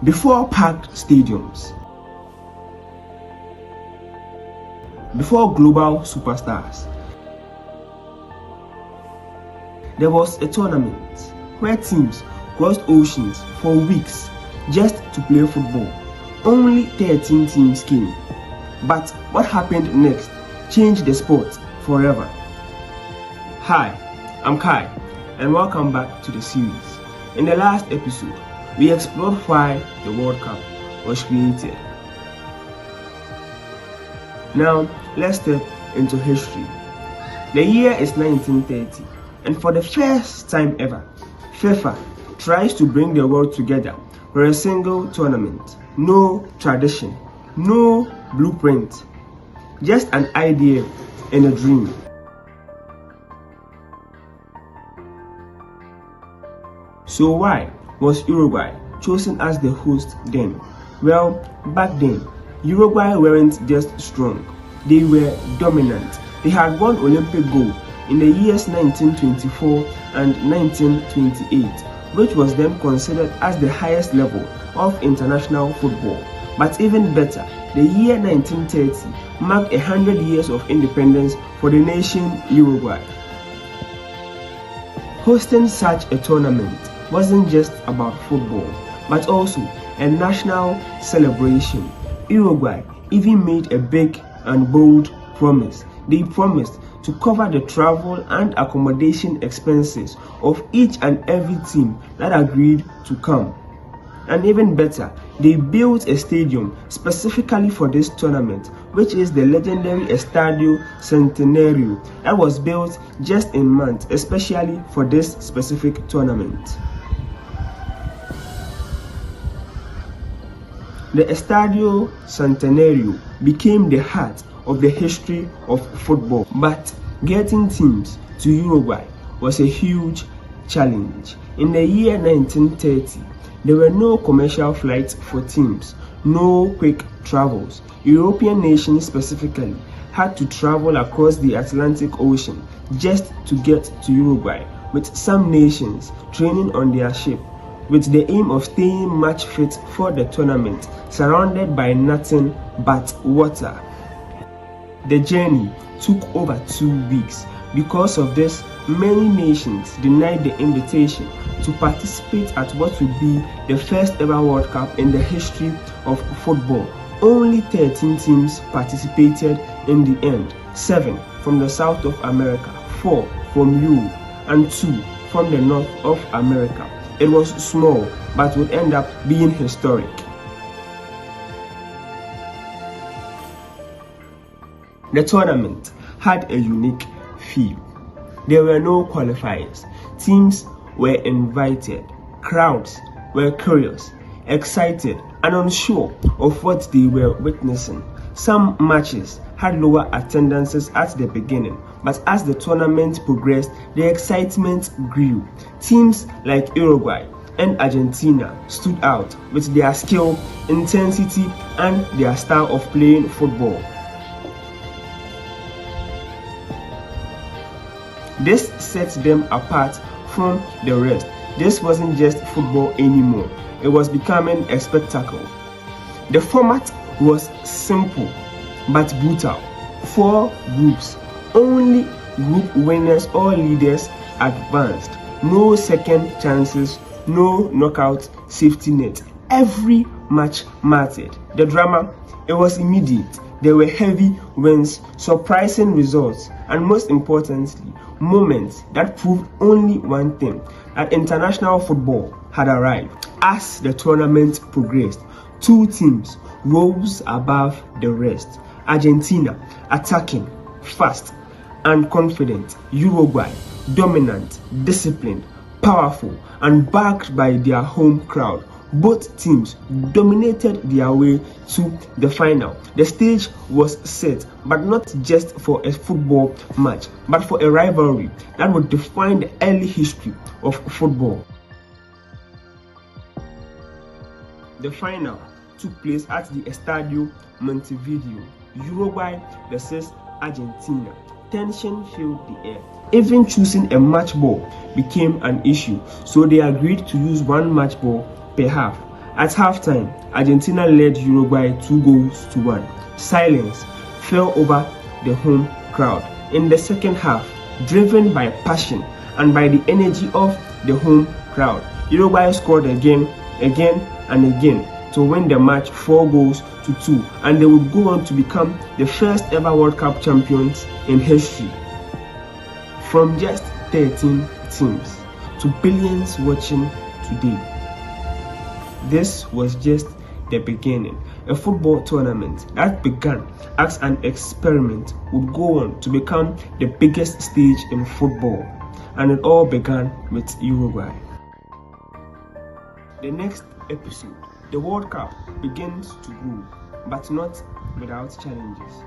Before packed stadiums, before global superstars, there was a tournament where teams crossed oceans for weeks just to play football. Only 13 teams came. But what happened next changed the sport forever. Hi, I'm Kai, and welcome back to the series. In the last episode, we explored why the World Cup was created. Now, let's step into history. The year is 1930, and for the first time ever, FIFA tries to bring the world together for a single tournament. No tradition, no blueprint, just an idea and a dream. So why was Uruguay chosen as the host then? Well, back then, Uruguay weren't just strong, they were dominant. They had won Olympic gold in the years 1924 and 1928, which was then considered as the highest level of international football. But even better, the year 1930 marked 100 years of independence for the nation Uruguay. Hosting such a tournament wasn't just about football, but also a national celebration. Uruguay even made a big and bold promise. They promised to cover the travel and accommodation expenses of each and every team that agreed to come. And even better, they built a stadium specifically for this tournament, which is the legendary Estadio Centenario that was built just in months, especially for this specific tournament. The Estadio Centenario became the heart of the history of football, but getting teams to Uruguay was a huge challenge. In the year 1930, there were no commercial flights for teams, no quick travels. European nations specifically had to travel across the Atlantic Ocean just to get to Uruguay, with some nations training on their ship with the aim of staying match fit for the tournament, surrounded by nothing but water. The journey took over 2 weeks. Because of this, many nations denied the invitation to participate at what would be the first ever World Cup in the history of football. Only 13 teams participated in the end, 7 from the South of America, 4 from Europe, and 2 from the North of America. It was small, but would end up being historic. The tournament had a unique feel. There were no qualifiers. Teams were invited. Crowds were curious, excited, and unsure of what they were witnessing. Some matches had lower attendances at the beginning, but as the tournament progressed, the excitement grew. Teams like Uruguay and Argentina stood out with their skill, intensity, and their style of playing football. This sets them apart from the rest. This wasn't just football anymore, it was becoming a spectacle. The format was simple but brutal. 4 groups, only group winners or leaders advanced. No second chances, no knockout safety net. Every match mattered. The drama, it was immediate. There were heavy wins, surprising results, and most importantly, moments that proved only one thing, that international football had arrived. As the tournament progressed, 2 teams rose above the rest. Argentina, attacking, fast, and confident. Uruguay, dominant, disciplined, powerful, and backed by their home crowd. Both teams dominated their way to the final. The stage was set, but not just for a football match, but for a rivalry that would define the early history of football. The final took place at the Estadio Montevideo, Uruguay versus Argentina. Tension filled the air. Even choosing a match ball became an issue, so they agreed to use one match ball per half. At halftime, Argentina led Uruguay 2-1. Silence fell over the home crowd. In the second half, driven by passion and by the energy of the home crowd, Uruguay scored again and again to win the match 4-2, and they would go on to become the first ever World Cup champions in history. From just 13 teams to billions watching today, this was just the beginning. A football tournament that began as an experiment would go on to become the biggest stage in football, and it all began with Uruguay. The next episode, the World Cup begins to grow, but not without challenges.